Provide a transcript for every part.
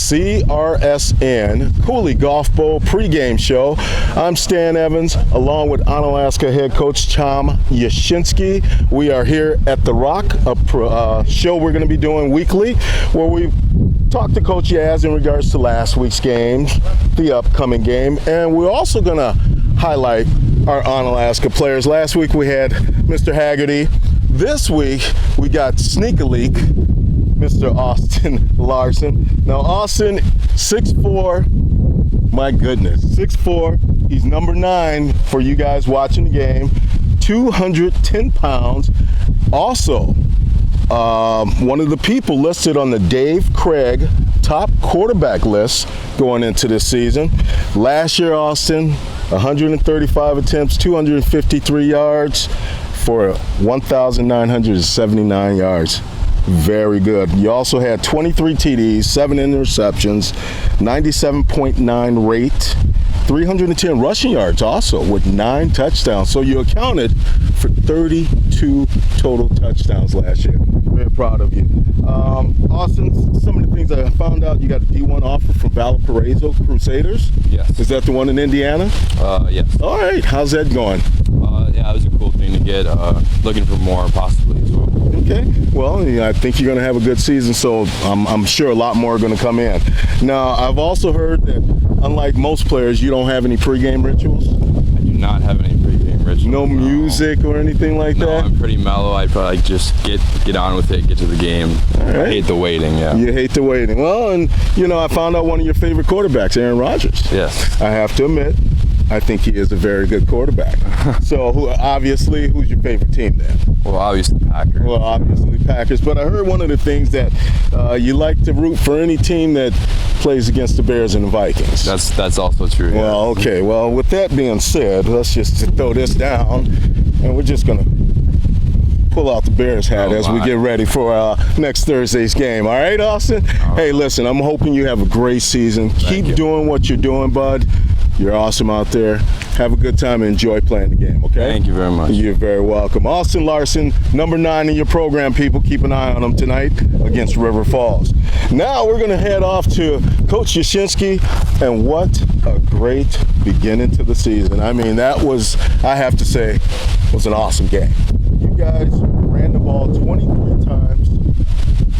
CRSN Coulee Golf Bowl pregame show. I'm Stan Evans along with Onalaska head coach Tom Yashinsky. We are here at The Rock, a show we're going to be doing weekly where we talk to Coach Yaz in regards to last week's games, the upcoming game, and we're also going to highlight our Onalaska players. Last week we had Mr. Haggerty. This week we got Sneak a Leak, Mr. Austin Larson. Now Austin, 6'4", my goodness, 6'4", he's number 9 for you guys watching the game, 210 pounds. Also, one of the people listed on the Dave Craig top quarterback list going into this season. Last year, Austin, 135 attempts, 253 yards for 1,979 yards. Very good. You also had 23 TDs, 7 interceptions, 97.9 rate, 310 rushing yards also with 9 touchdowns. So you accounted for 32 total touchdowns last year. Very proud of you. Austin, some of the things I found out, you got a D1 offer from Valparaiso Crusaders. Yes. Is that the one in Indiana? Yes. All right. How's that going? Yeah, it was a cool thing to get. Looking for more possibly as well. Okay. Well, yeah, I think you're going to have a good season, so I'm sure a lot more are going to come in. Now, I've also heard that, unlike most players, you don't have any pregame rituals? I do not have any pregame rituals. No music or anything like that? No, I'm pretty mellow. I probably just get on with it, get to the game. All right. I hate the waiting, yeah. You hate the waiting. Well, and, you know, I found out one of your favorite quarterbacks, Aaron Rodgers. Yes. I have to admit, I think he is a very good quarterback. So, who's your favorite team then? Well, obviously Packers. Well, obviously Packers. But I heard one of the things that you like to root for any team that plays against the Bears and the Vikings. That's also true. Yeah. Well, okay. Well, with that being said, let's just throw this down, and we're just going to pull out the Bears hat as we get ready for next Thursday's game. All right, Austin? Hey, listen, I'm hoping you have a great season. Keep doing what you're doing, bud. You're awesome out there. Have a good time and enjoy playing the game, okay? Thank you very much. You're very welcome. Austin Larson, number 9 in your program, people. Keep an eye on him tonight against River Falls. Now we're going to head off to Coach Yashinsky, and what a great beginning to the season. I mean, that was, I have to say, was an awesome game. You guys ran the ball 23 times,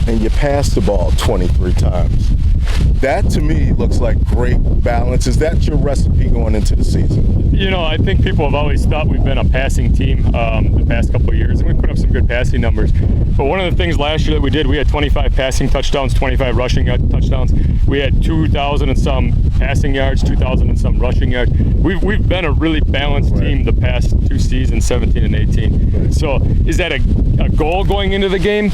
and you passed the ball 23 times. That to me looks like great balance. Is that your recipe going into the season? You know, I think people have always thought we've been a passing team the past couple of years, and we put up some good passing numbers. But one of the things last year that we did, we had 25 passing touchdowns, 25 rushing touchdowns. We had 2,000 and some passing yards, 2,000 and some rushing yards. We've been a really balanced team the past 2 seasons, 17 and 18. Right. So is that a goal going into the game?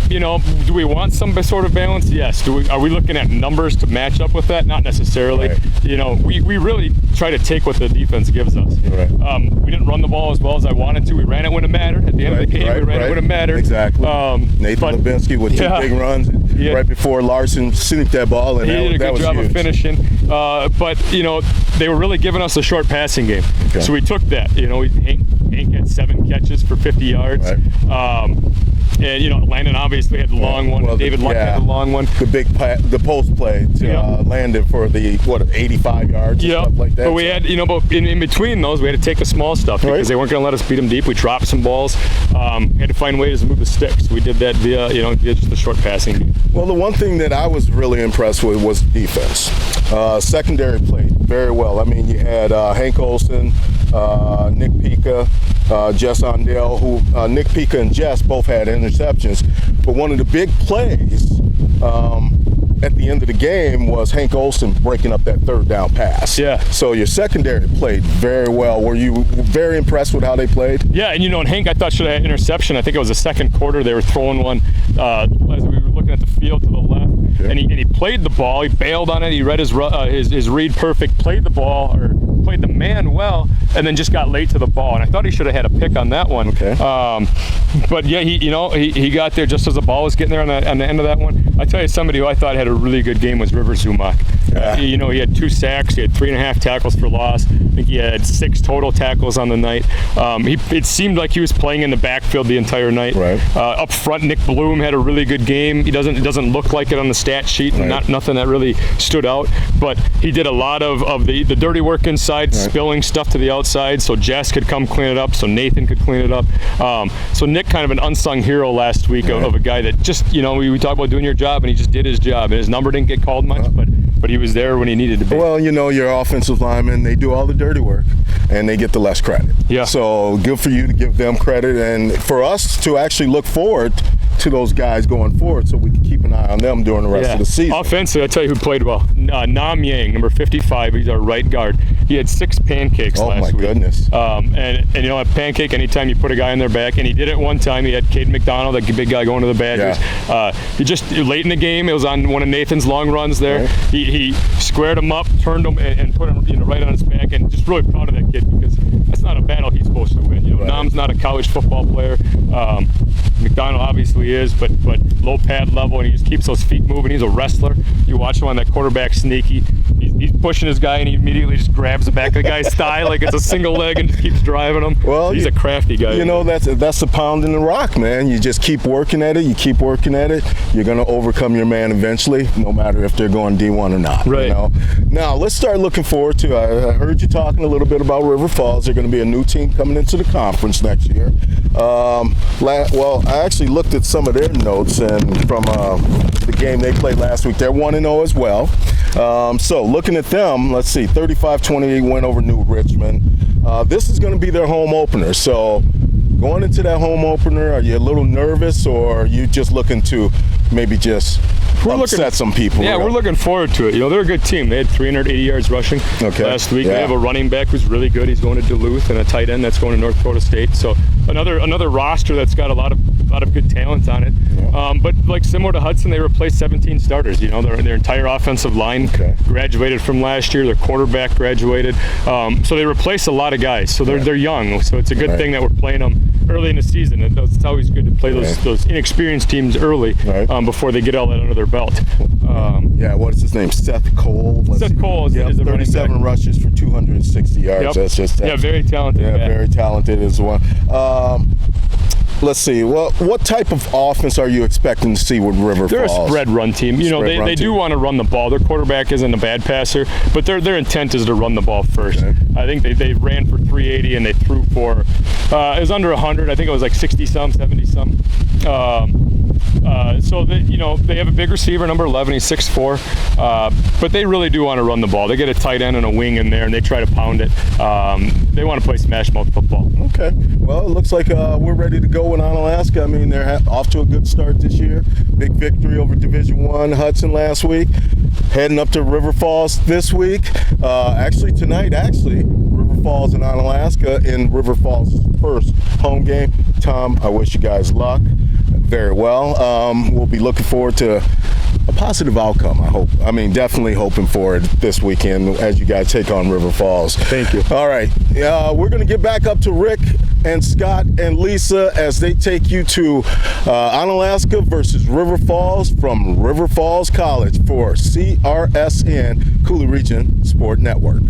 You know, do we want some sort of balance? Yes. Are we looking at numbers to match up with that? Not necessarily. Right. You know, we really try to take what the defense gives us. Right. We didn't run the ball as well as I wanted to. We ran it when it mattered. At the end of the game, we ran it when it mattered. Exactly. Nathan Levinsky with 2 big runs right before Larson sneaked that ball, and he did a good job of finishing. But you know, they were really giving us a short passing game, so we took that. You know, Hank had 7 catches for 50 yards. Right. And you know, Landon obviously had the long one. Well, David Luck had the long one. The post play to Landon for the 85 yards. And stuff like that. But we had, you know, but in between those, we had to take the small stuff because they weren't going to let us beat them deep. We dropped some balls. We had to find ways to move the sticks. We did that via, you know, just the short passing game. Well, the one thing that I was really impressed with was defense. Secondary played very well. I mean, you had Hank Olson, Nick Pika, Jess Ondale, who Nick Pika and Jess both had interceptions. But one of the big plays at the end of the game was Hank Olson breaking up that 3rd down pass. Yeah. So your secondary played very well. Were you very impressed with how they played? Yeah, and you know, and Hank I thought should have had interception. I think it was the 2nd quarter. They were throwing one as we were looking at the field to the left. And he played the ball. He bailed on it. He read his read perfect, played the ball, or played the man well, and then just got late to the ball. And I thought he should have had a pick on that one. Okay. But yeah, he got there just as the ball was getting there on the end of that one. I tell you, somebody who I thought had a really good game was River Zumak. Yeah. You know, he had 2 sacks. He had 3.5 tackles for loss. I think he had 6 total tackles on the night. It seemed like he was playing in the backfield the entire night. Right. Up front, Nick Bloom had a really good game. It doesn't look like it on the stat sheet. Right. Nothing that really stood out. But he did a lot of the dirty work inside, spilling stuff to the outside, so Jess could come clean it up, so Nathan could clean it up. So Nick, kind of an unsung hero last week of a guy that just, you know, we talk about doing your job, and he just did his job. And his number didn't get called much, but he was there when he needed to be. Well, you know, your offensive linemen, they do all the dirty work, and they get the less credit. Yeah. So good for you to give them credit, and for us to actually look forward to those guys going forward, so we can keep an eye on them during the rest of the season. Offensively, I tell you who played well. Nam Yang, number 55. He's our right guard. He had 6 pancakes last week. Oh my goodness! And you know, a pancake anytime you put a guy in their back, and he did it one time. He had Caden McDonald, that big guy going to the Badgers. Yeah. He just late in the game, it was on one of Nathan's long runs there. Right. He squared him up, turned him, and put him, you know, right on his back. And just really proud of that kid, because that's not a battle he's supposed to win. You know, Nam's not a college football player. McDonald obviously is, but low pad level, and he just keeps those feet moving. He's a wrestler. You watch him on that quarterback sneaky. He's pushing his guy, and he immediately just grabs the back of the guy's thigh like it's a single leg and just keeps driving him. Well, he's a crafty guy. You know, that's the pound in the rock, man. You just keep working at it. You keep working at it. You're going to overcome your man eventually, no matter if they're going D1 or not. Right. You know? Now, let's start looking forward to, I heard you talking a little bit about River Falls. They're going to be a new team coming into the conference next year. Well, I actually looked at some of their notes, and from the game they played last week, they're 1-0 as well. So looking at them, let's see, 35-28 win over New Richmond. This is going to be their home opener. So going into that home opener, are you a little nervous, or are you just looking to maybe just upset some people? Yeah, we're looking forward to it. You know, they're a good team. They had 380 yards rushing last week. They have a running back who's really good. He's going to Duluth, and a tight end that's going to North Dakota State. So another roster that's got a lot of good talent on it. Yeah. But like similar to Hudson, they replaced 17 starters. You know, their entire offensive line graduated from last year. Their quarterback graduated. So they replaced a lot of guys. So they're young. So it's a good thing that we're playing them early in the season. It's always good to play those inexperienced teams early before they get all that under their belt. What's his name? Seth Cole. Seth Cole is the running back. 37 rushes for 260 yards. Yep. That's just very talented. Yeah, very talented as well. Let's see. Well, what type of offense are you expecting to see with River Falls? They're a spread run team. You know, they do want to run the ball. Their quarterback isn't a bad passer, but their intent is to run the ball first. Okay. I think they ran for 380 and they threw for it was under 100. I think it was like 60-some, 70-some. So they have a big receiver, number 11. He's 6'4", but they really do want to run the ball. They get a tight end and a wing in there, and they try to pound it. They want to play smash mouth football. Okay. Well, it looks like we're ready to go in Onalaska. I mean, they're off to a good start this year. Big victory over Division I Hudson last week. Heading up to River Falls this week. Tonight, River Falls and Onalaska in River Falls' first home game. Tom, I wish you guys luck. Very well. We'll be looking forward to a positive outcome, I hope. I mean, definitely hoping for it this weekend as you guys take on River Falls. Thank you. All right. We're going to get back up to Rick and Scott and Lisa as they take you to Onalaska versus River Falls from River Falls College for CRSN Coulee Region Sport Network.